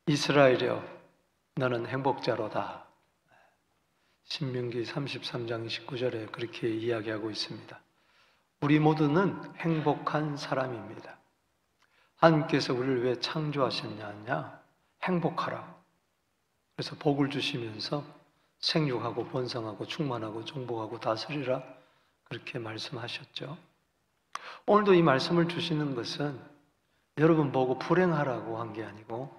이스라엘이여 너는 행복자로다. 신명기 33장 19절에 그렇게 이야기하고 있습니다. 우리 모두는 행복한 사람입니다. 하나님께서 우리를 왜 창조하셨냐? 행복하라고. 그래서 복을 주시면서 생육하고 번성하고 충만하고 정복하고 다스리라 그렇게 말씀하셨죠. 오늘도 이 말씀을 주시는 것은 여러분 보고 불행하라고 한 게 아니고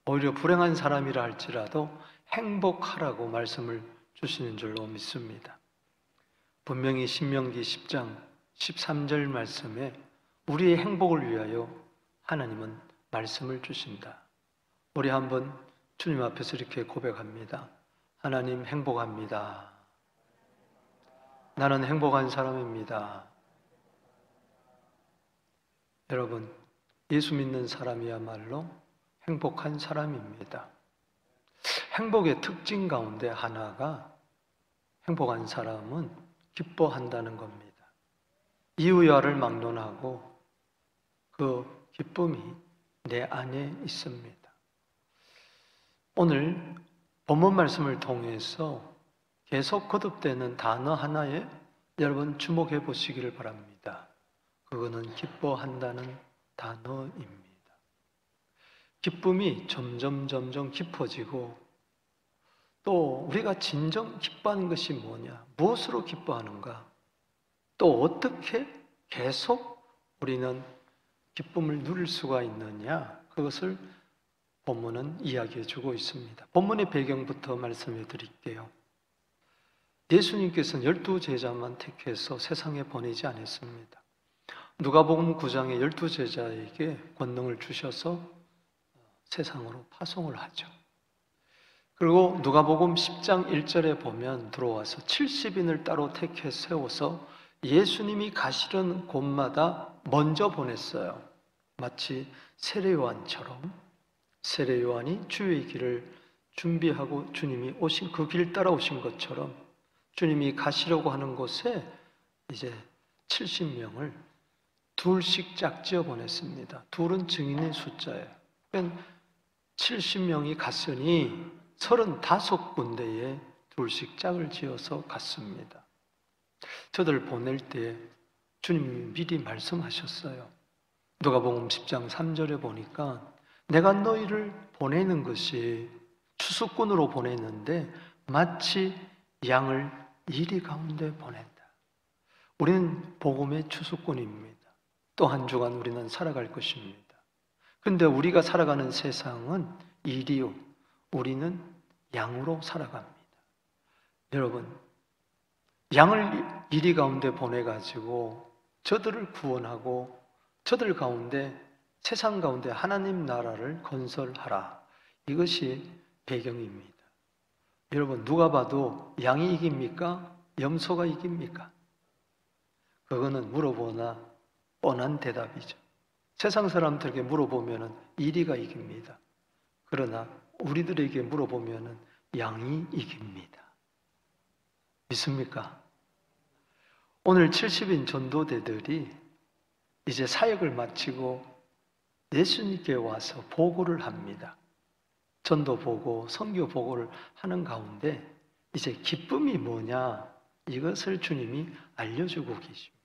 오히려 불행한 사람이라 할지라도 행복하라고 말씀을 주시는 줄로 믿습니다. 분명히 신명기 10장 13절 말씀에 우리의 행복을 위하여 하나님은 말씀을 주신다. 우리 한번 주님 앞에서 이렇게 고백합니다. 하나님 행복합니다. 나는 행복한 사람입니다. 여러분, 예수 믿는 사람이야말로 행복한 사람입니다. 행복의 특징 가운데 하나가 행복한 사람은 기뻐한다는 겁니다. 이유야를 막론하고 그 기쁨이 내 안에 있습니다. 오늘 본문 말씀을 통해서 계속 거듭되는 단어 하나에 여러분 주목해 보시기를 바랍니다. 그거는 기뻐한다는 단어입니다. 기쁨이 점점 깊어지고 또 우리가 진정 기뻐하는 것이 뭐냐? 무엇으로 기뻐하는가? 또 어떻게 계속 우리는 기쁨을 누릴 수가 있느냐? 그것을 본문은 이야기해 주고 있습니다. 본문의 배경부터 말씀해 드릴게요. 예수님께서는 12제자만 택해서 세상에 보내지 않았습니다. 누가복음 9장에 12제자에게 권능을 주셔서 세상으로 파송을 하죠. 그리고 누가복음 10장 1절에 보면 들어와서 70인을 따로 택해 세워서 예수님이 가시는 곳마다 먼저 보냈어요. 마치 세례요한처럼 세례요한이 주의 길을 준비하고 주님이 오신 그 길 따라오신 것처럼 주님이 가시려고 하는 곳에 이제 70명을 둘씩 짝지어 보냈습니다. 둘은 증인의 숫자예요. 그러니까 70명이 갔으니 35군데에 둘씩 짝을 지어서 갔습니다. 저들 보낼 때 주님이 미리 말씀하셨어요. 누가복음 10장 3절에 보니까 내가 너희를 보내는 것이 추수꾼으로 보냈는데 마치 양을 이리 가운데 보낸다. 우리는 복음의 추수꾼입니다. 또 한 주간 우리는 살아갈 것입니다. 그런데 우리가 살아가는 세상은 이리요. 우리는 양으로 살아갑니다. 여러분, 양을 이리 가운데 보내가지고 저들을 구원하고 저들 가운데 세상 가운데 하나님 나라를 건설하라. 이것이 배경입니다. 여러분, 누가 봐도 양이 이깁니까? 염소가 이깁니까? 그거는 물어보나 뻔한 대답이죠. 세상 사람들에게 물어보면 이리가 이깁니다. 그러나 우리들에게 물어보면 양이 이깁니다. 믿습니까? 오늘 70인 전도대들이 이제 사역을 마치고 예수님께 와서 보고를 합니다. 전도 보고, 선교 보고를 하는 가운데 이제 기쁨이 뭐냐? 이것을 주님이 알려주고 계십니다.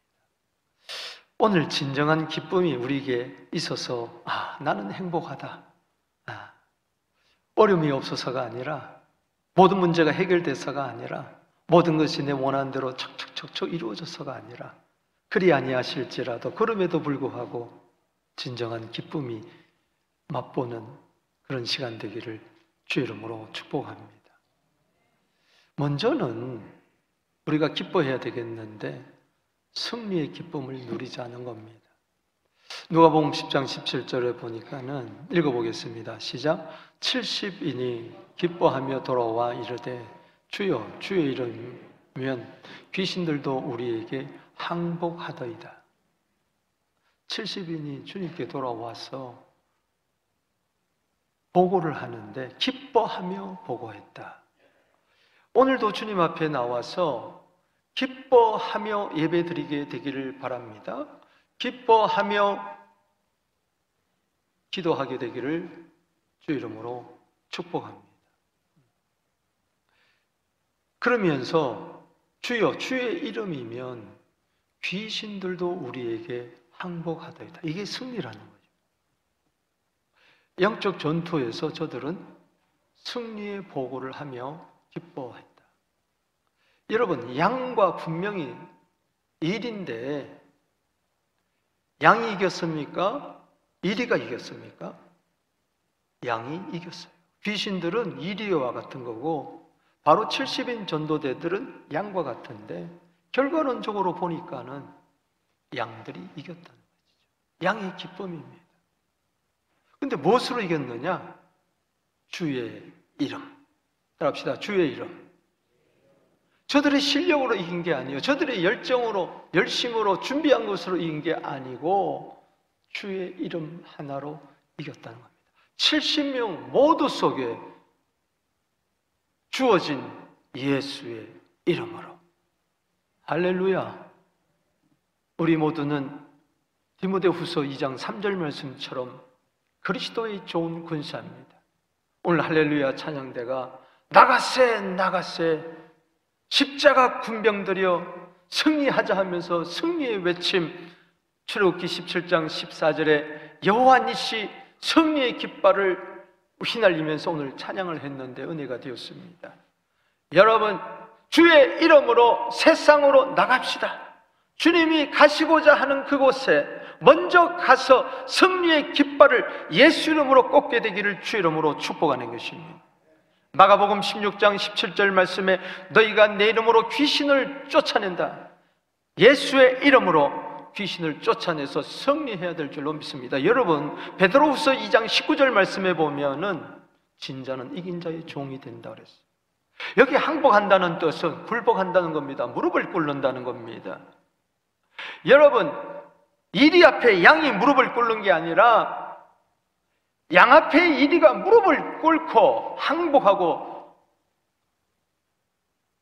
오늘 진정한 기쁨이 우리에게 있어서 나는 행복하다. 어려움이 없어서가 아니라 모든 문제가 해결돼서가 아니라 모든 것이 내 원하는 대로 척척척척 이루어져서가 아니라 그리 아니하실지라도 그럼에도 불구하고 진정한 기쁨이 맛보는 그런 시간 되기를 주의 이름으로 축복합니다. 먼저는 우리가 기뻐해야 되겠는데 승리의 기쁨을 누리지 않은 겁니다. 누가복음 10장 17절에 보니까는 읽어보겠습니다. 시작. 70인이 기뻐하며 돌아와 이르되 주여 주의 이름이면 귀신들도 우리에게 항복하더이다. 70인이 주님께 돌아와서 보고를 하는데 기뻐하며 보고했다. 오늘도 주님 앞에 나와서 기뻐하며 예배드리게 되기를 바랍니다. 기뻐하며 기도하게 되기를 주 이름으로 축복합니다. 그러면서 주여, 주의 이름이면 귀신들도 우리에게 항복하더이다. 이게 승리라는 거죠. 영적 전투에서 저들은 승리의 보고를 하며 기뻐했다. 여러분, 양과 분명히 일인데 양이 이겼습니까? 이리가 이겼습니까? 양이 이겼어요. 귀신들은 이리와 같은 거고 바로 70인 전도대들은 양과 같은데 결과론적으로 보니까는 양들이 이겼다는 것이죠. 양의 기쁨입니다. 근데 무엇으로 이겼느냐? 주의 이름. 따라합시다. 주의 이름. 저들의 실력으로 이긴 게 아니에요. 저들의 열정으로, 열심으로 준비한 것으로 이긴 게 아니고 주의 이름 하나로 이겼다는 겁니다. 70명 모두 속에 주어진 예수의 이름으로. 할렐루야. 우리 모두는 디모데후서 2장 3절 말씀처럼 그리스도의 좋은 군사입니다. 오늘 할렐루야 찬양대가 나가세 나가세 십자가 군병들여 승리하자 하면서 승리의 외침, 출애굽기 17장 14절에 여호와 니시 승리의 깃발을 휘날리면서 오늘 찬양을 했는데 은혜가 되었습니다. 여러분, 주의 이름으로 세상으로 나갑시다. 주님이 가시고자 하는 그곳에 먼저 가서 승리의 깃발을 예수 이름으로 꽂게 되기를 주 이름으로 축복하는 것입니다. 마가복음 16장 17절 말씀에 너희가 내 이름으로 귀신을 쫓아낸다. 예수의 이름으로 귀신을 쫓아내서 승리해야 될 줄로 믿습니다. 여러분, 베드로후서 2장 19절 말씀에 보면은 진자는 이긴 자의 종이 된다 그랬어요. 여기 항복한다는 뜻은 굴복한다는 겁니다. 무릎을 꿇는다는 겁니다. 여러분, 이리 앞에 양이 무릎을 꿇는 게 아니라 양 앞에 이리가 무릎을 꿇고 항복하고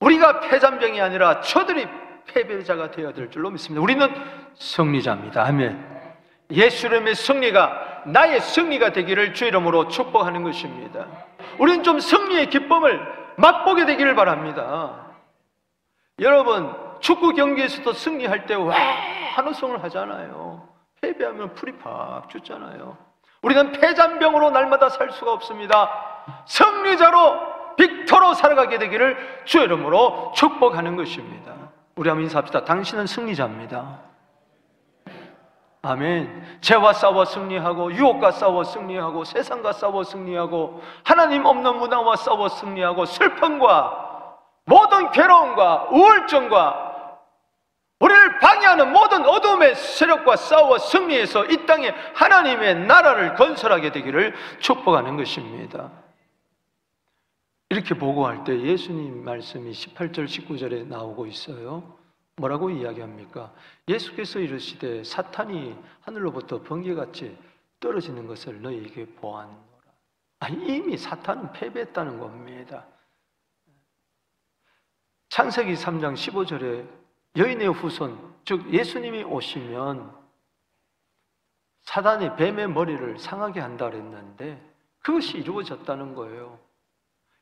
우리가 패잔병이 아니라 저들이 패배자가 되어야 될 줄로 믿습니다. 우리는 승리자입니다. 아멘. 예수 이름의 승리가 나의 승리가 되기를 주 이름으로 축복하는 것입니다. 우리는 좀 승리의 기쁨을 맛보게 되기를 바랍니다. 여러분, 축구 경기에서도 승리할 때 와 환호성을 하잖아요. 패배하면 풀이 팍 죽잖아요. 우리는 패잔병으로 날마다 살 수가 없습니다. 승리자로 빅토로 살아가게 되기를 주 이름으로 축복하는 것입니다. 우리 한번 인사합시다. 당신은 승리자입니다. 아멘. 죄와 싸워 승리하고 유혹과 싸워 승리하고 세상과 싸워 승리하고 하나님 없는 문화와 싸워 승리하고 슬픔과 모든 괴로움과 우울증과 우리를 방해하는 모든 어둠의 세력과 싸워 승리해서 이 땅에 하나님의 나라를 건설하게 되기를 축복하는 것입니다. 이렇게 보고할 때 예수님 말씀이 18절 19절에 나오고 있어요. 뭐라고 이야기합니까? 예수께서 이르시되 사탄이 하늘로부터 번개같이 떨어지는 것을 너희에게 보았노라. 이미 사탄은 패배했다는 겁니다. 창세기 3장 15절에 여인의 후손, 즉 예수님이 오시면 사단이 뱀의 머리를 상하게 한다 그랬는데 그것이 이루어졌다는 거예요.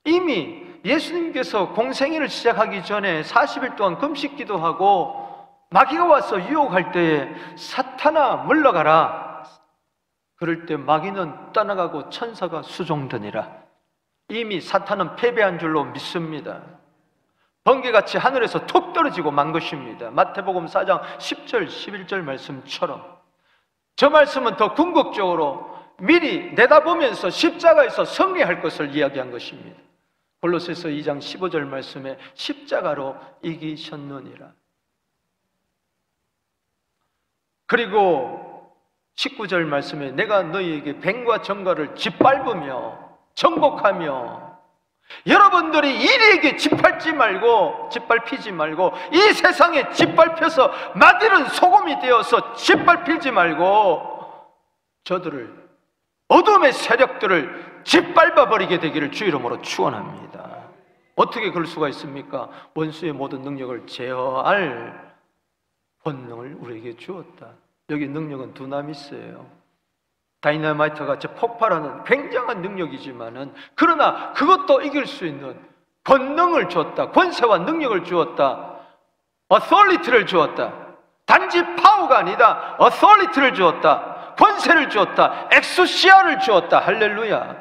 이미 예수님께서 공생애를 시작하기 전에 40일 동안 금식 기도하고 마귀가 와서 유혹할 때에 사탄아 물러가라. 그럴 때 마귀는 떠나가고 천사가 수종되니라. 이미 사탄은 패배한 줄로 믿습니다. 번개같이 하늘에서 툭 떨어지고 만 것입니다. 마태복음 4장 10절 11절 말씀처럼 저 말씀은 더 궁극적으로 미리 내다보면서 십자가에서 승리할 것을 이야기한 것입니다. 골로새서 2장 15절 말씀에 십자가로 이기셨느니라. 그리고 19절 말씀에 내가 너희에게 뱀과 정갈을 짓밟으며 정복하며 여러분들이 이리에게 짓밟히지 말고 이 세상에 짓밟혀서 마디른 소금이 되어서 짓밟히지 말고 저들을 어둠의 세력들을 짓밟아버리게 되기를 주 이름으로 축원합니다. 어떻게 그럴 수가 있습니까? 원수의 모든 능력을 제어할 본능을 우리에게 주었다. 여기 능력은 두나미스예요. 다이너마이트 같이 폭발하는 굉장한 능력이지만은, 그러나 그것도 이길 수 있는 권능을 주었다. 권세와 능력을 주었다. authority를 주었다. 단지 파워가 아니다. authority를 주었다. 권세를 주었다. 엑소시아를 주었다. 할렐루야.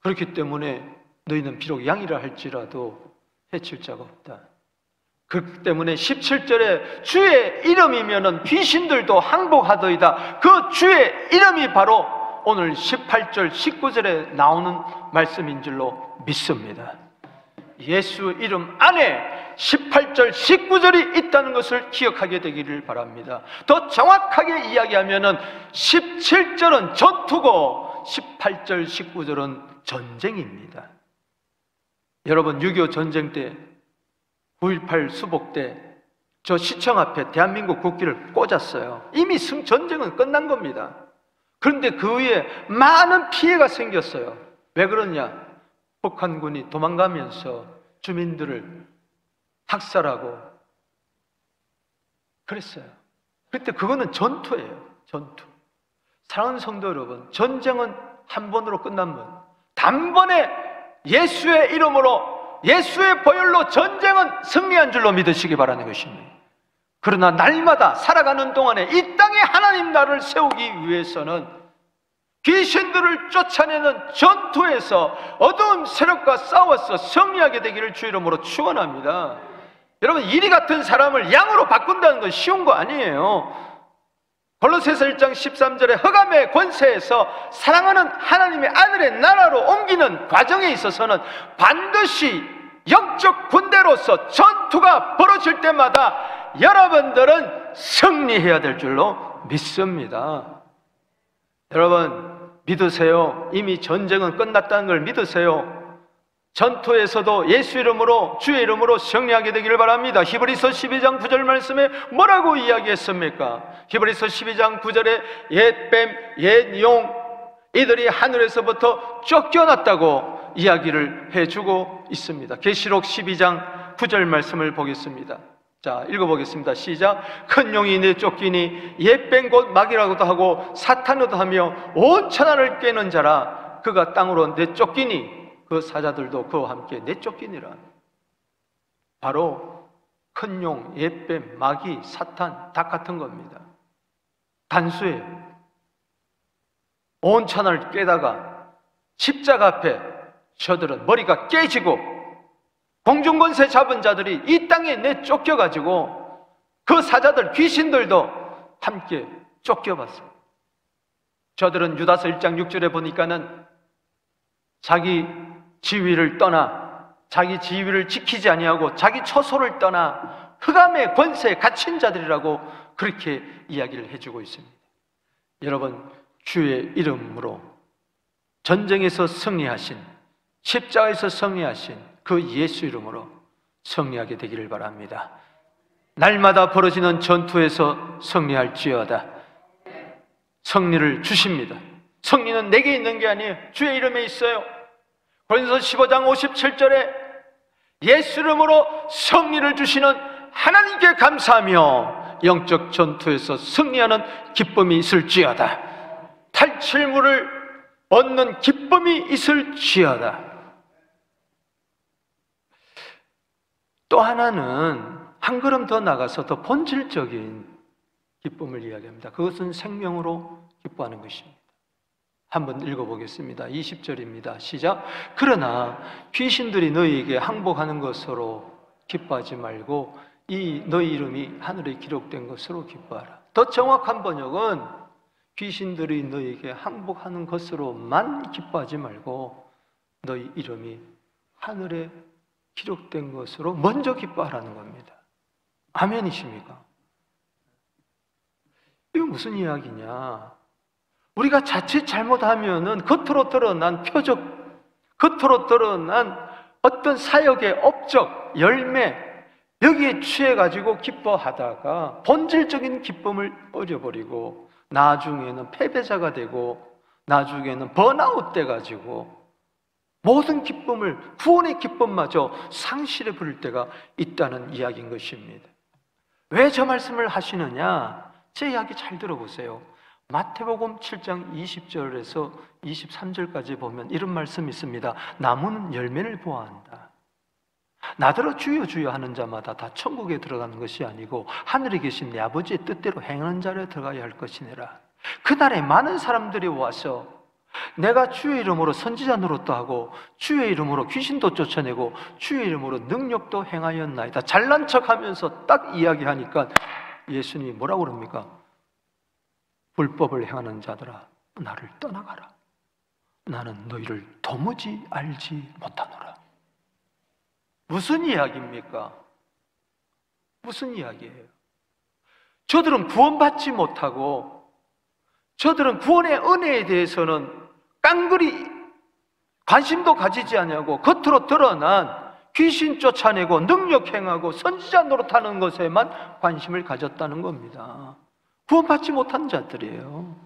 그렇기 때문에 너희는 비록 양이라 할지라도 해칠 자가 없다. 그렇기 때문에 17절에 주의 이름이면은 귀신들도 항복하더이다. 그 주의 이름이 바로 오늘 18절 19절에 나오는 말씀인 줄로 믿습니다. 예수 이름 안에 18절 19절이 있다는 것을 기억하게 되기를 바랍니다. 더 정확하게 이야기하면은 17절은 전투고 18절 19절은 전쟁입니다. 여러분, 6.25 전쟁 때, 9.18 수복 때 저 시청 앞에 대한민국 국기를 꽂았어요. 이미 전쟁은 끝난 겁니다. 그런데 그 후에 많은 피해가 생겼어요. 왜 그러냐? 북한군이 도망가면서 주민들을 학살하고 그랬어요. 그때 그거는 전투예요. 전투. 사랑하는 성도 여러분, 전쟁은 한 번으로 끝난 분, 단번에 예수의 이름으로, 예수의 보혈로 전쟁은 승리한 줄로 믿으시기 바라는 것입니다. 그러나 날마다 살아가는 동안에 이 땅에 하나님 나라를 세우기 위해서는 귀신들을 쫓아내는 전투에서 어두운 세력과 싸워서 승리하게 되기를 주 이름으로 축원합니다. 여러분, 이리 같은 사람을 양으로 바꾼다는 건 쉬운 거 아니에요. 골로새서 1장 13절에 흑암의 권세에서 사랑하는 하나님의 아들의 나라로 옮기는 과정에 있어서는 반드시 영적 군대로서 전투가 벌어질 때마다 여러분들은 승리해야 될 줄로 믿습니다. 여러분, 믿으세요. 이미 전쟁은 끝났다는 걸 믿으세요. 전투에서도 예수 이름으로, 주의 이름으로 승리하게 되기를 바랍니다. 히브리서 12장 9절 말씀에 뭐라고 이야기했습니까? 히브리서 12장 9절에 옛뱀, 옛용, 이들이 하늘에서부터 쫓겨났다고 이야기를 해주고 있습니다. 계시록 12장 9절 말씀을 보겠습니다. 자, 읽어보겠습니다. 시작. 큰 용이 내쫓기니 옛뱀 곧 마귀라고도 하고 사탄이라고도 하며 온 천하를 꿰는 자라. 그가 땅으로 내쫓기니 그 사자들도 그와 함께 내쫓기니라. 바로 큰 용, 옛뱀, 마귀, 사탄 다 같은 겁니다. 단수예요. 온 천하를 깨다가 십자가 앞에 저들은 머리가 깨지고 공중권세 잡은 자들이 이 땅에 내쫓겨가지고 그 사자들, 귀신들도 함께 쫓겨봤어요. 저들은 유다서 1장 6절에 보니까는 자기 지위를 떠나, 자기 지위를 지키지 아니하고 자기 처소를 떠나 흑암의 권세에 갇힌 자들이라고 그렇게 이야기를 해주고 있습니다. 여러분, 주의 이름으로 전쟁에서 승리하신, 십자가에서 승리하신 그 예수 이름으로 승리하게 되기를 바랍니다. 날마다 벌어지는 전투에서 승리할지어다. 승리를 주십니다. 승리는 내게 있는 게 아니에요. 주의 이름에 있어요. 고린도서 15장 57절에 예수 이름으로 승리를 주시는 하나님께 감사하며 영적 전투에서 승리하는 기쁨이 있을지어다. 탈출물을 얻는 기쁨이 있을지어다. 또 하나는 한 걸음 더 나가서 더 본질적인 기쁨을 이야기합니다. 그것은 생명으로 기뻐하는 것입니다. 한번 읽어보겠습니다. 20절입니다. 시작. 그러나 귀신들이 너희에게 항복하는 것으로 기뻐하지 말고 이 너희 이름이 하늘에 기록된 것으로 기뻐하라. 더 정확한 번역은 귀신들이 너희에게 항복하는 것으로만 기뻐하지 말고 너희 이름이 하늘에 기록된 것으로 먼저 기뻐하라는 겁니다. 아멘이십니까? 이거 무슨 이야기냐? 우리가 자칫 잘못하면은 겉으로 드러난 표적, 겉으로 드러난 어떤 사역의 업적, 열매, 여기에 취해가지고 기뻐하다가 본질적인 기쁨을 버려버리고 나중에는 패배자가 되고 나중에는 번아웃 돼가지고 모든 기쁨을, 구원의 기쁨마저 상실해 버릴 때가 있다는 이야기인 것입니다. 왜 저 말씀을 하시느냐? 제 이야기 잘 들어보세요. 마태복음 7장 20절에서 23절까지 보면 이런 말씀이 있습니다. 나무는 열매를 보아한다. 나더러 주여 주여 하는 자마다 다 천국에 들어가는 것이 아니고 하늘에 계신 내 아버지의 뜻대로 행하는 자를 들어가야 할 것이니라. 그날에 많은 사람들이 와서 내가 주의 이름으로 선지자 노릇도 하고 주의 이름으로 귀신도 쫓아내고 주의 이름으로 능력도 행하였나이다. 잘난 척하면서 딱 이야기하니까 예수님이 뭐라고 그럽니까? 불법을 행하는 자들아, 나를 떠나가라. 나는 너희를 도무지 알지 못하노라. 무슨 이야기입니까? 무슨 이야기예요? 저들은 구원받지 못하고 저들은 구원의 은혜에 대해서는 깡그리 관심도 가지지 않냐고 겉으로 드러난 귀신 쫓아내고 능력 행하고 선지자 노릇하는 것에만 관심을 가졌다는 겁니다. 구원받지 못한 자들이에요.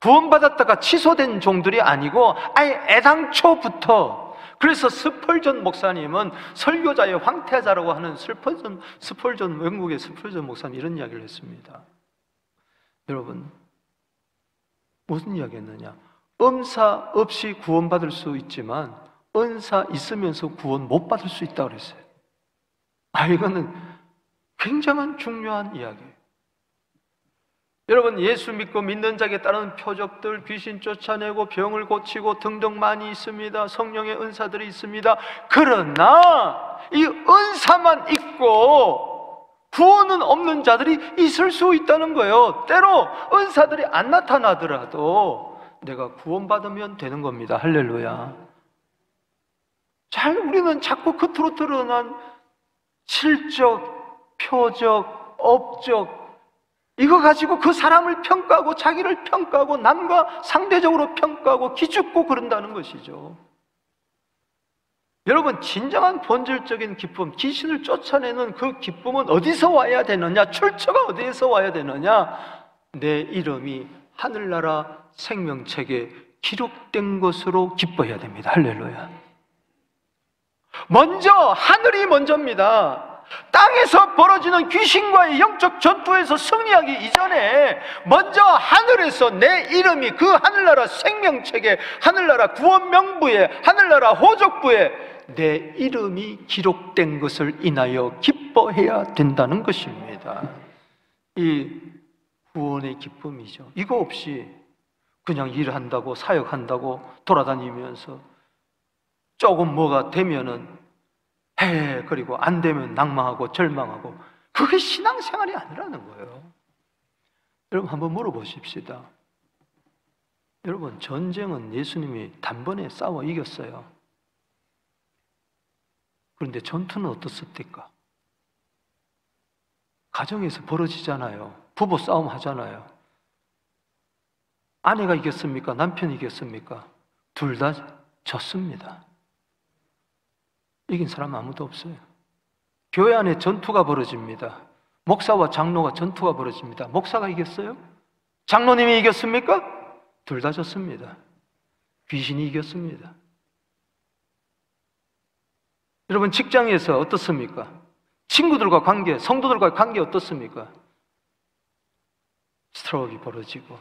구원받았다가 취소된 종들이 아니고 아예 애당초부터. 그래서 스펄전 목사님은 설교자의 황태자라고 하는 스펄전 영국의 스펄전 목사님 이런 이야기를 했습니다. 여러분, 무슨 이야기 했느냐? 은사 없이 구원받을 수 있지만 은사 있으면서 구원 못 받을 수 있다고 그랬어요. 이거는 굉장한 중요한 이야기예요. 여러분, 예수 믿고 믿는 자에게 따르는 표적들, 귀신 쫓아내고 병을 고치고 등등 많이 있습니다. 성령의 은사들이 있습니다. 그러나 이 은사만 있고 구원은 없는 자들이 있을 수 있다는 거예요. 때로 은사들이 안 나타나더라도 내가 구원받으면 되는 겁니다. 할렐루야. 우리는 자꾸 겉으로 드러난 실적, 표적, 업적 이거 가지고 그 사람을 평가하고 자기를 평가하고 남과 상대적으로 평가하고 기죽고 그런다는 것이죠. 여러분, 진정한 본질적인 기쁨, 귀신을 쫓아내는 그 기쁨은 어디서 와야 되느냐? 출처가 어디에서 와야 되느냐? 내 이름이 하늘나라 생명책에 기록된 것으로 기뻐해야 됩니다. 할렐루야. 먼저 하늘이 먼저입니다. 땅에서 벌어지는 귀신과의 영적 전투에서 승리하기 이전에 먼저 하늘에서 내 이름이 그 하늘나라 생명책에, 하늘나라 구원명부에, 하늘나라 호족부에 내 이름이 기록된 것을 인하여 기뻐해야 된다는 것입니다. 이 구원의 기쁨이죠. 이거 없이 그냥 일한다고 사역한다고 돌아다니면서 조금 뭐가 되면은 그리고 안 되면 낭망하고 절망하고, 그게 신앙생활이 아니라는 거예요. 여러분, 한번 물어보십시다. 여러분, 전쟁은 예수님이 단번에 싸워 이겼어요. 그런데 전투는 어떻습니까? 가정에서 벌어지잖아요. 부부 싸움 하잖아요. 아내가 이겼습니까? 남편이 이겼습니까? 둘 다 졌습니다. 이긴 사람 아무도 없어요. 교회 안에 전투가 벌어집니다. 목사와 장로가 전투가 벌어집니다. 목사가 이겼어요? 장로님이 이겼습니까? 둘 다 졌습니다. 귀신이 이겼습니다. 여러분, 직장에서 어떻습니까? 친구들과 관계, 성도들과의 관계 어떻습니까? 스트로크가 벌어지고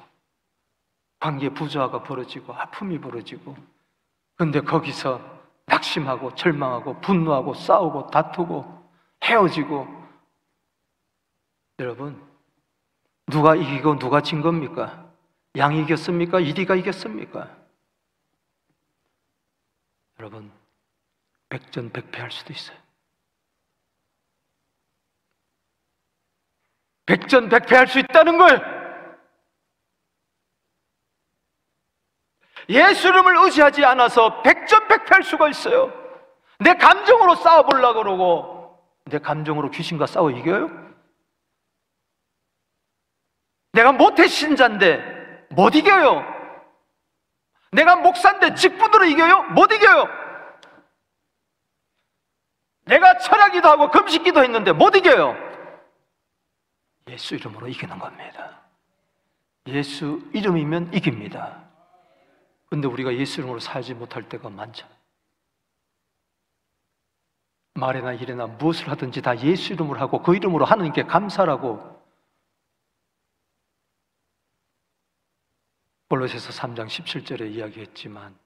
관계 부조화가 벌어지고 아픔이 벌어지고, 그런데 거기서 낙심하고 절망하고 분노하고 싸우고 다투고 헤어지고, 여러분, 누가 이기고 누가 진 겁니까? 양이 이겼습니까? 이리가 이겼습니까? 여러분, 백전백패할 수도 있어요. 백전백패할 수 있다는 걸 예수 이름을 의지하지 않아서 백전백패할 수가 있어요. 내 감정으로 싸워보려고 그러고 내 감정으로 귀신과 싸워 이겨요? 내가 모태 신자인데 못 이겨요. 내가 목사인데 직분으로 이겨요? 못 이겨요. 내가 철야기도 하고 금식기도 했는데 못 이겨요. 예수 이름으로 이기는 겁니다. 예수 이름이면 이깁니다. 근데 우리가 예수 이름으로 살지 못할 때가 많죠. 말이나 일이나 무엇을 하든지 다 예수 이름으로 하고 그 이름으로 하나님께 감사라고. 골로새서 3장 17절에 이야기했지만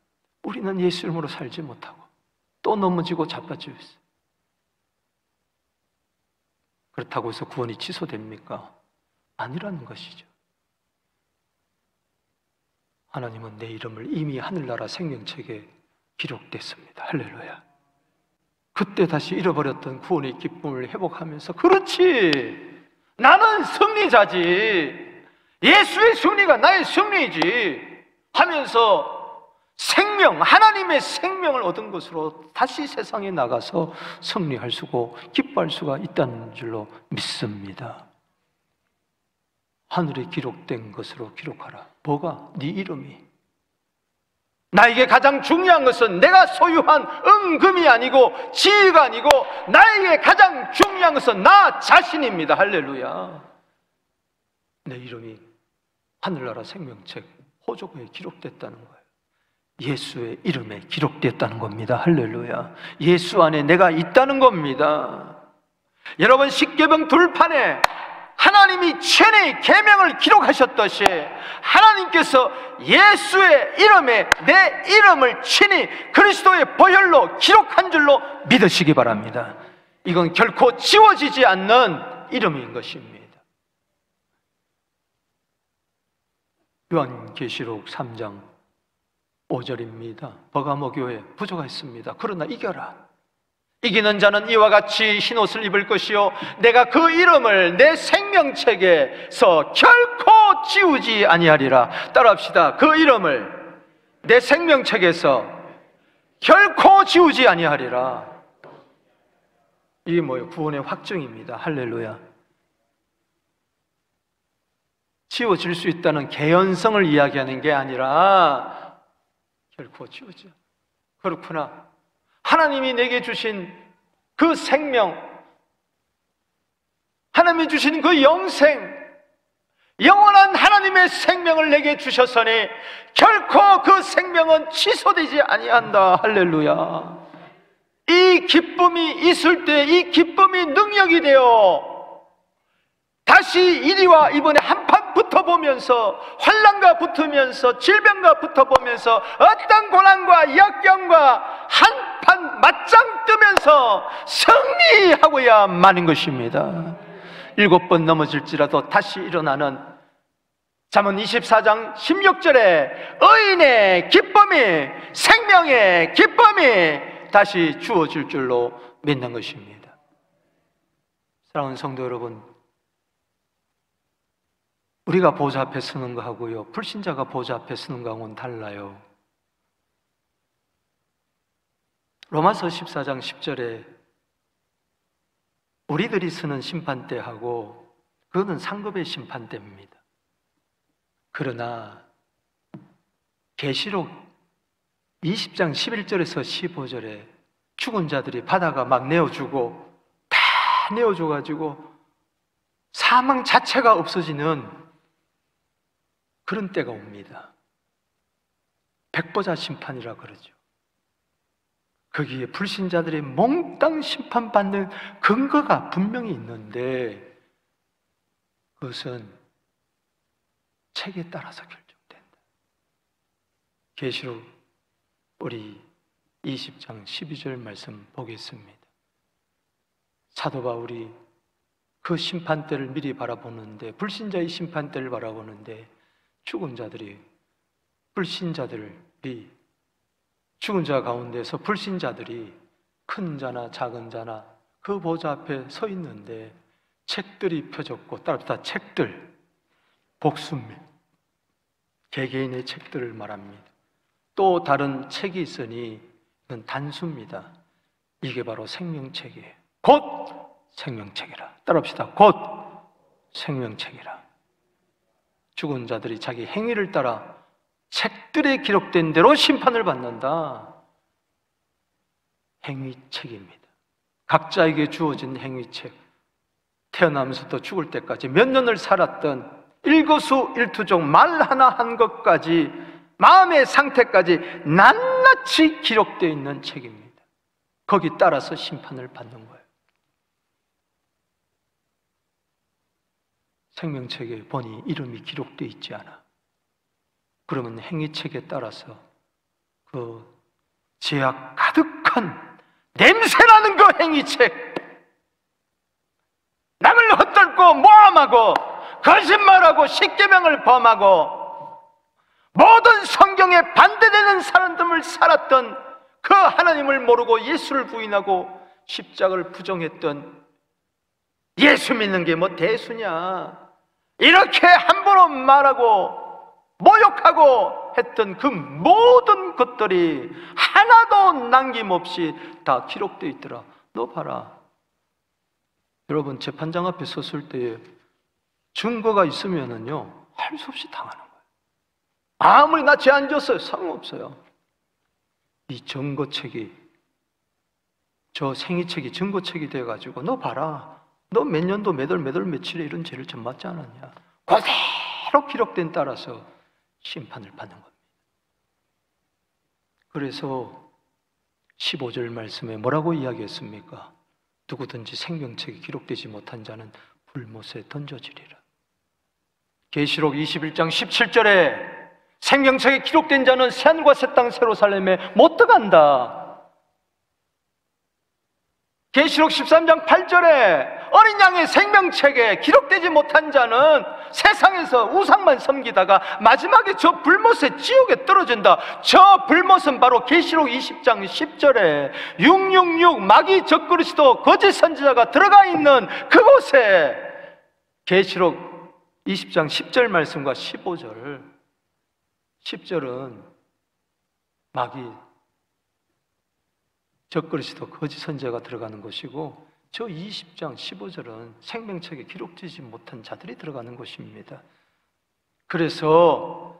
우리는 예수 이름으로 살지 못하고 또 넘어지고 자빠지고 있어요. 그렇다고 해서 구원이 취소됩니까? 아니라는 것이죠. 하나님은 내 이름을 이미 하늘나라 생명책에 기록됐습니다. 할렐루야. 그때 다시 잃어버렸던 구원의 기쁨을 회복하면서 그렇지! 나는 승리자지! 예수의 승리가 나의 승리이지! 하면서 생명, 하나님의 생명을 얻은 것으로 다시 세상에 나가서 승리할 수고 기뻐할 수가 있다는 줄로 믿습니다. 하늘에 기록된 것으로 기록하라. 뭐가? 네 이름이. 나에게 가장 중요한 것은 내가 소유한 은금이 아니고 지위가 아니고 나에게 가장 중요한 것은 나 자신입니다. 할렐루야. 내 이름이 하늘나라 생명책 호조고에 기록됐다는 거예요. 예수의 이름에 기록됐다는 겁니다. 할렐루야. 예수 안에 내가 있다는 겁니다. 여러분, 십계명 둘판에 하나님이 천의 계명을 기록하셨듯이 하나님께서 예수의 이름에 내 이름을 친히 그리스도의 보혈로 기록한 줄로 믿으시기 바랍니다. 이건 결코 지워지지 않는 이름인 것입니다. 요한계시록 3장 5절입니다. 버가모 교회 부조가 있습니다. 그러나 이겨라. 이기는 자는 이와 같이 흰옷을 입을 것이요 내가 그 이름을 내 생명책에서 결코 지우지 아니하리라. 따라합시다. 그 이름을 내 생명책에서 결코 지우지 아니하리라. 이게 뭐예요? 구원의 확증입니다. 할렐루야. 지워질 수 있다는 개연성을 이야기하는 게 아니라 결코 지우지. 그렇구나. 하나님이 내게 주신 그 생명, 하나님이 주신 그 영생, 영원한 하나님의 생명을 내게 주셨으니 결코 그 생명은 취소되지 아니한다. 할렐루야. 이 기쁨이 있을 때 이 기쁨이 능력이 되어 다시 이리와 이번에 한판 붙어보면서 환난과 붙으면서 질병과 붙어보면서 어떤 고난과 역경과 한판 맞짱 뜨면서 승리하고야 마는 것입니다. 7번 넘어질지라도 다시 일어나는 잠언 24장 16절에 의인의 기쁨이 생명의 기쁨이 다시 주어질 줄로 믿는 것입니다. 사랑하는 성도 여러분, 우리가 보좌 앞에 서는 거하고요 불신자가 보좌 앞에 서는 거하고는 달라요. 로마서 14장 10절에 우리들이 서는 심판대하고 그거는 상급의 심판대입니다. 그러나 계시록 20장 11절에서 15절에 죽은 자들이 바다가 막 내어주고 다 내어줘가지고 사망 자체가 없어지는 그런 때가 옵니다. 백보자 심판이라 그러죠. 거기에 불신자들이 몽땅 심판받는 근거가 분명히 있는데 그것은 책에 따라서 결정된다. 계시록 우리 20장 12절 말씀 보겠습니다. 사도 바울이 그 심판대를 미리 바라보는데 불신자의 심판대를 바라보는데 죽은 자들이 불신자들이 죽은 자 가운데서 불신자들이 큰 자나 작은 자나 그 보좌 앞에 서 있는데 책들이 펴졌고 따라서 책들 복수입니다. 개개인의 책들을 말합니다. 또 다른 책이 있으니 이건 단수입니다. 이게 바로 생명책이에요. 곧 생명책이라. 따라합시다. 곧 생명책이라. 죽은 자들이 자기 행위를 따라 책들에 기록된 대로 심판을 받는다. 행위책입니다. 각자에게 주어진 행위책. 태어나면서부터 죽을 때까지 몇 년을 살았던 일거수일투족 말 하나 한 것까지 마음의 상태까지 낱낱이 기록되어 있는 책입니다. 거기 따라서 심판을 받는 거예요. 생명책에 보니 이름이 기록되어 있지 않아. 그러면 행위책에 따라서 그 죄악 가득한 냄새나는 그 행위책, 남을 헛돌고 모함하고 거짓말하고 십계명을 범하고 모든 성경에 반대되는 사람들을 살았던 그 하나님을 모르고 예수를 부인하고 십자가를 부정했던, 예수 믿는 게 뭐 대수냐, 이렇게 함부로 말하고 모욕하고 했던 그 모든 것들이 하나도 남김없이 다 기록되어 있더라. 너 봐라. 여러분, 재판장 앞에 섰을 때에 증거가 있으면은요, 할 수 없이 당하는 거예요. 아무리 나 죄 안 졌어요, 상관없어요. 이 증거책이, 저 생이책이 증거책이 돼가지고 너 봐라, 너 몇 년도 몇 월 며칠에 이런 죄를 좀 맞지 않았냐, 그대로 기록된 따라서 심판을 받는 겁니다. 그래서 15절 말씀에 뭐라고 이야기했습니까? 누구든지 생명책에 기록되지 못한 자는 불못에 던져지리라. 계시록 21장 17절에 생명책에 기록된 자는 새하늘과 새 땅 새로 살림에 못 들어간다. 계시록 13장 8절에 어린 양의 생명책에 기록되지 못한 자는 세상에서 우상만 섬기다가 마지막에 저 불못에 지옥에 떨어진다. 저 불못은 바로 계시록 20장 10절에 666 마귀 적그리스도 거짓 선지자가 들어가 있는 그곳에 계시록 20장 10절 말씀과 10절은 마귀 적그리스도 거짓 선지자가 들어가는 곳이고, 저 20장 15절은 생명책에 기록되지 못한 자들이 들어가는 곳입니다. 그래서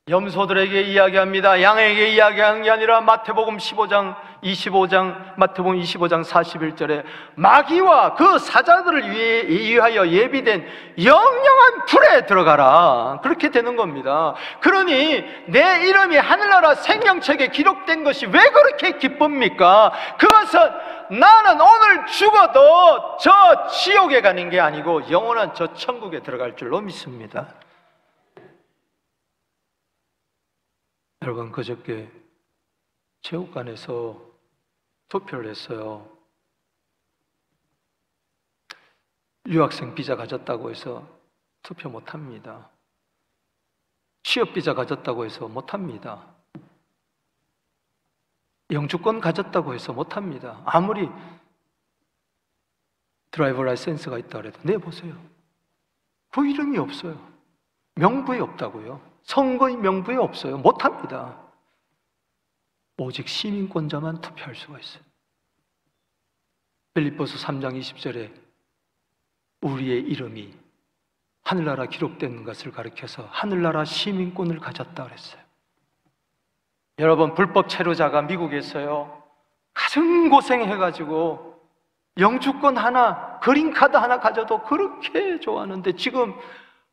염소들에게 이야기합니다. 양에게 이야기하는 게 아니라 마태복음 25장 41절에 마귀와 그 사자들을 위하여 예비된 영영한 불에 들어가라, 그렇게 되는 겁니다. 그러니 내 이름이 하늘나라 생명책에 기록된 것이 왜 그렇게 기쁩니까? 그것은 나는 오늘 죽어도 저 지옥에 가는 게 아니고 영원한 저 천국에 들어갈 줄로 믿습니다. 여러분, 그저께 체육관에서 투표를 했어요. 유학생 비자 가졌다고 해서 투표 못합니다. 취업 비자 가졌다고 해서 못합니다. 영주권 가졌다고 해서 못합니다. 아무리 드라이버 라이센스가 있다 그래도 내보세요. 그 이름이 없어요. 명부에 없다고요. 선거의 명부에 없어요. 못합니다. 오직 시민권자만 투표할 수가 있어요. 빌립보서 3장 20절에 우리의 이름이 하늘나라 기록된 것을 가리켜서 하늘나라 시민권을 가졌다 그랬어요. 여러분, 불법 체류자가 미국에서요, 가슴 고생해가지고 영주권 하나, 그린카드 하나 가져도 그렇게 좋아하는데, 지금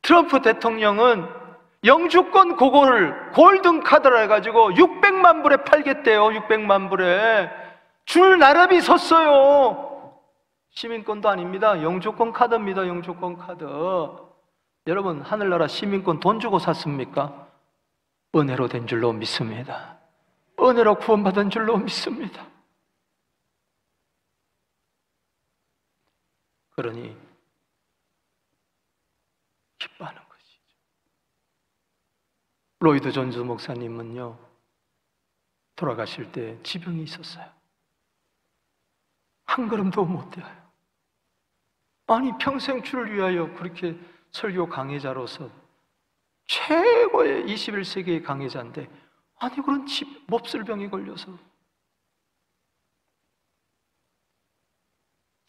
트럼프 대통령은 영주권 그거를 골든카드라 해가지고 600만 불에 팔겠대요. 600만 불에 줄 나란히 섰어요. 시민권도 아닙니다. 영주권 카드입니다. 영주권 카드. 여러분, 하늘나라 시민권 돈 주고 샀습니까? 은혜로 된 줄로 믿습니다. 은혜로 구원받은 줄로 믿습니다. 그러니 기뻐하는 것이죠. 로이드 존즈 목사님은요, 돌아가실 때 지병이 있었어요. 한 걸음도 못 떼어요. 아니, 평생 주를 위하여 그렇게 설교 강해자로서 최고의 21세기의 강해자인데, 아니 그런 몹쓸병에 걸려서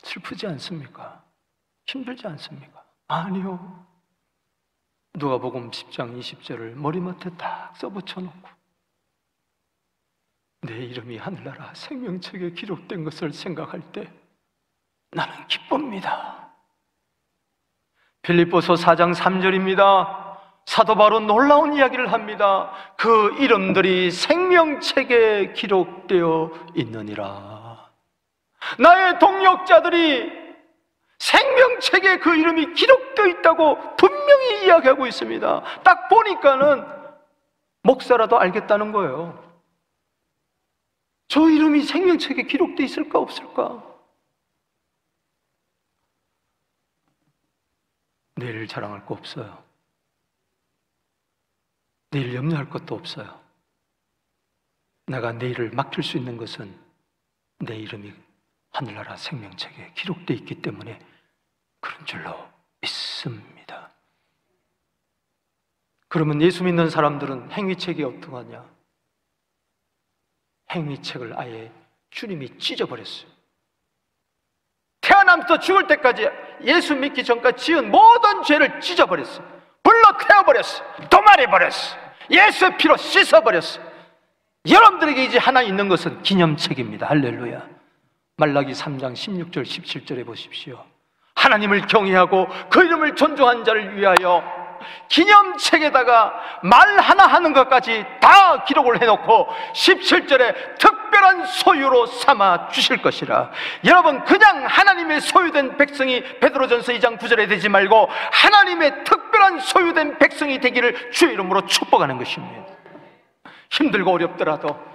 슬프지 않습니까? 힘들지 않습니까? 아니요. 누가복음 10장 20절을 머리맡에 딱 써붙여놓고 내 이름이 하늘나라 생명책에 기록된 것을 생각할 때 나는 기쁩니다. 빌립보서 4장 3절입니다. 사도 바로 놀라운 이야기를 합니다. 그 이름들이 생명책에 기록되어 있느니라. 나의 동역자들이 생명책에 그 이름이 기록되어 있다고 분명히 이야기하고 있습니다. 딱 보니까는 목사라도 알겠다는 거예요. 저 이름이 생명책에 기록되어 있을까 없을까? 내일 자랑할 거 없어요. 내일 염려할 것도 없어요. 내가 내일을 맡길 수 있는 것은 내 이름이 하늘나라 생명책에 기록되어 있기 때문에 그런 줄로 믿습니다. 그러면 예수 믿는 사람들은 행위책이 어떠하냐? 행위책을 아예 주님이 찢어버렸어요. 태어나면서 죽을 때까지 예수 믿기 전까지 지은 모든 죄를 찢어버렸어요. 불러 태워버렸어요. 도말해버렸어요. 예수의 피로 씻어버렸어요. 여러분들에게 이제 하나 있는 것은 기념책입니다. 할렐루야. 말라기 3장 16절 17절에 보십시오. 하나님을 경외하고 그 이름을 존중한 자를 위하여 기념책에다가 말 하나 하는 것까지 다 기록을 해놓고 17절에 특별한 소유로 삼아 주실 것이라. 여러분, 그냥 하나님의 소유된 백성이 베드로전서 2장 9절에 되지 말고 하나님의 특별한 소유된 백성이 되기를 주의 이름으로 축복하는 것입니다. 힘들고 어렵더라도,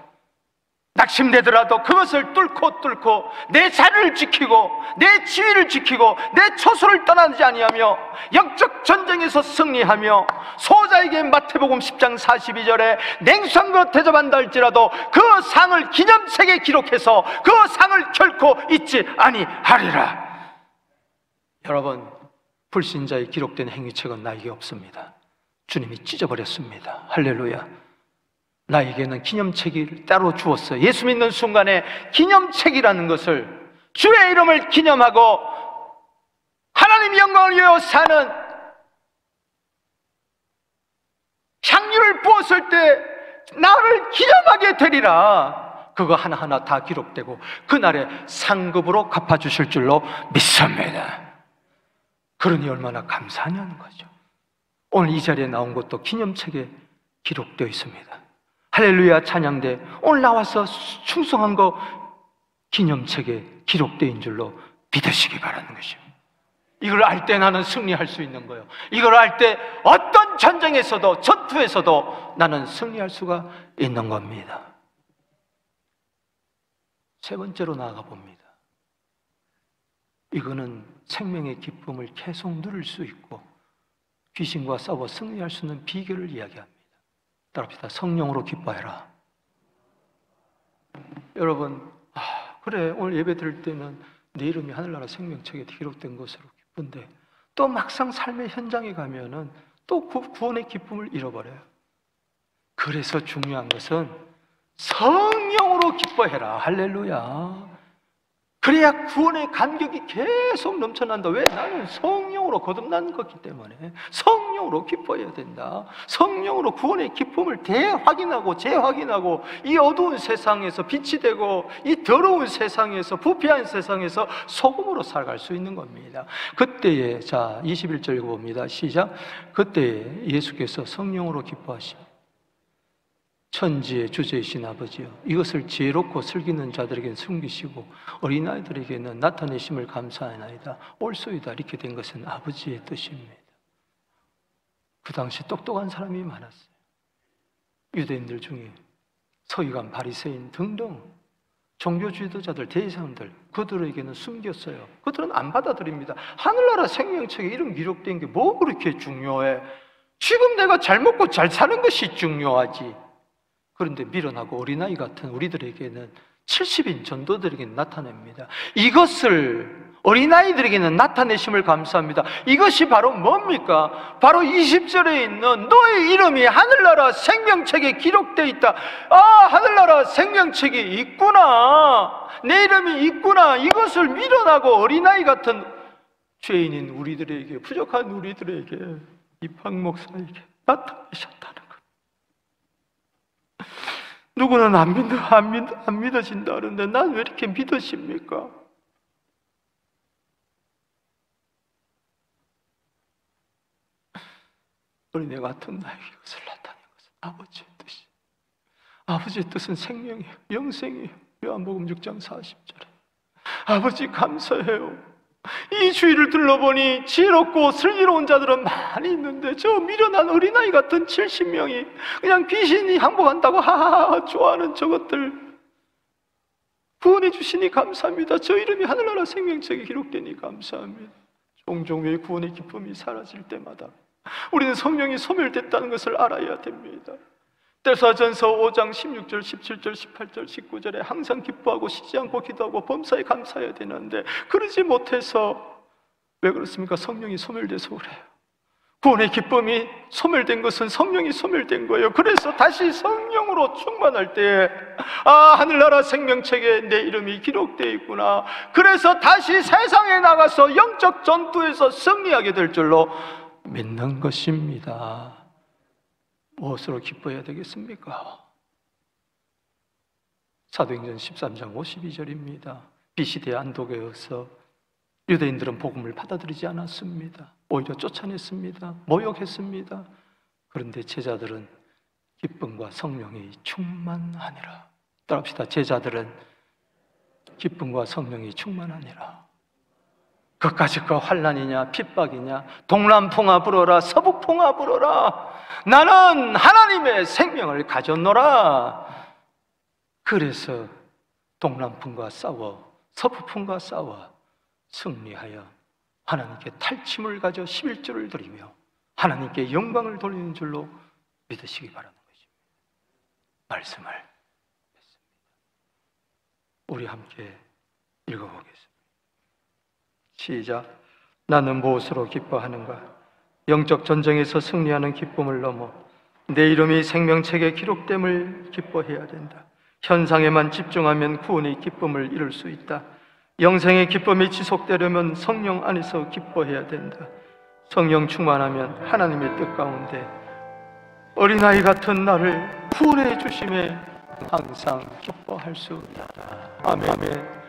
낙심되더라도 그것을 뚫고 내 자리를 지키고 내 지위를 지키고 내 처소를 떠나지 아니하며 영적 전쟁에서 승리하며 소자에게 마태복음 10장 42절에 냉수한 것 대접한다 할지라도 그 상을 기념책에 기록해서 그 상을 결코 잊지 아니하리라. 여러분, 불신자의 기록된 행위책은 나에게 없습니다. 주님이 찢어버렸습니다. 할렐루야. 나에게는 기념책이 따로 주었어요. 예수 믿는 순간에 기념책이라는 것을, 주의 이름을 기념하고 하나님의 영광을 위하여 사는, 향유를 부었을 때 나를 기념하게 되리라. 그거 하나하나 다 기록되고 그날에 상급으로 갚아주실 줄로 믿습니다. 그러니 얼마나 감사하냐는 거죠. 오늘 이 자리에 나온 것도 기념책에 기록되어 있습니다. 할렐루야 찬양대. 오늘 나와서 충성한 거 기념책에 기록된 줄로 믿으시기 바라는 것입니다. 이걸 알 때 나는 승리할 수 있는 거예요. 이걸 알 때 어떤 전쟁에서도, 전투에서도 나는 승리할 수가 있는 겁니다. 세 번째로 나아가 봅니다. 이거는 생명의 기쁨을 계속 누릴 수 있고 귀신과 싸워 승리할 수 있는 비결을 이야기합니다. 따라합시다. 성령으로 기뻐해라. 여러분, 그래, 오늘 예배 드릴 때는 내 이름이 하늘나라 생명책에 기록된 것으로 기쁜데 또 막상 삶의 현장에 가면은 또 구원의 기쁨을 잃어버려요. 그래서 중요한 것은 성령으로 기뻐해라. 할렐루야. 그래야 구원의 감격이 계속 넘쳐난다. 왜? 나는 성령으로 거듭난 것이기 때문에 성령으로 기뻐해야 된다. 성령으로 구원의 기쁨을 대확인하고 재확인하고 이 어두운 세상에서 빛이 되고 이 더러운 세상에서, 부패한 세상에서 소금으로 살아갈 수 있는 겁니다. 그때에, 자 21절 읽어봅니다. 시작. 그때에 예수께서 성령으로 기뻐하시고 천지의 주제이신 아버지여, 이것을 지혜롭고 슬기는 자들에게는 숨기시고 어린아이들에게는 나타내심을 감사하나이다. 옳소이다. 이렇게 된 것은 아버지의 뜻입니다. 그 당시 똑똑한 사람이 많았어요. 유대인들 중에 서기관, 바리새인 등등 종교 지도자들, 대제사장들, 그들에게는 숨겼어요. 그들은 안 받아들입니다. 하늘나라 생명책에 이름 기록된 게 뭐 그렇게 중요해? 지금 내가 잘 먹고 잘 사는 것이 중요하지. 그런데 미련하고 어린아이 같은 우리들에게는 70인 전도들에게는 나타냅니다. 이것을 어린아이들에게는 나타내심을 감사합니다. 이것이 바로 뭡니까? 바로 20절에 있는 너의 이름이 하늘나라 생명책에 기록되어 있다. 하늘나라 생명책이 있구나. 내 이름이 있구나. 이것을 미련하고 어린아이 같은 죄인인 우리들에게, 부족한 우리들에게, 이 박 목사에게 나타내셨다는 것. 누구는 안 믿어진다 그러는데 난 왜 이렇게 믿어집니까? 어린애 같은 나에게 이것을 나타낸 것은 아버지의 뜻이에요. 아버지의 뜻은 생명이에요. 영생이에요. 요한복음 6장 40절에 아버지 감사해요. 이 주위를 둘러보니 지혜롭고 슬기로운 자들은 많이 있는데 저 미련한 어린아이 같은 70명이 그냥 귀신이 항복한다고 하하하 좋아하는 저것들 구원해 주시니 감사합니다. 저 이름이 하늘나라 생명책에 기록되니 감사합니다. 종종 왜 구원의 기쁨이 사라질 때마다 우리는 성령이 소멸됐다는 것을 알아야 됩니다. 데살로니가전서 5장 16절, 17절, 18절, 19절에 항상 기뻐하고 쉬지 않고 기도하고 범사에 감사해야 되는데 그러지 못해서 왜 그렇습니까? 성령이 소멸돼서 그래요. 구원의 기쁨이 소멸된 것은 성령이 소멸된 거예요. 그래서 다시 성령으로 충만할 때 하늘나라 생명책에 내 이름이 기록되어 있구나. 그래서 다시 세상에 나가서 영적 전투에서 승리하게 될 줄로 믿는 것입니다. 무엇으로 기뻐해야 되겠습니까? 사도행전 13장 52절입니다. 비시대 안독에서 유대인들은 복음을 받아들이지 않았습니다. 오히려 쫓아냈습니다. 모욕했습니다. 그런데 제자들은 기쁨과 성령이 충만하니라. 따라합시다. 제자들은 기쁨과 성령이 충만하니라. 그까짓 거 환난이냐 핍박이냐 동남풍아 불어라 서북풍아 불어라 나는 하나님의 생명을 가졌노라. 그래서 동남풍과 싸워 서북풍과 싸워 승리하여 하나님께 탈취물 가져 11조를 드리며 하나님께 영광을 돌리는 줄로 믿으시기 바라는 것입니다. 말씀을 뵙습니다. 우리 함께 읽어보겠습니다. 시작. 나는 무엇으로 기뻐하는가? 영적 전쟁에서 승리하는 기쁨을 넘어 내 이름이 생명책에 기록됨을 기뻐해야 된다. 현상에만 집중하면 구원의 기쁨을 이룰 수 있다. 영생의 기쁨이 지속되려면 성령 안에서 기뻐해야 된다. 성령 충만하면 하나님의 뜻 가운데 어린아이 같은 나를 구원해 주심에 항상 기뻐할 수 있다. 아멘.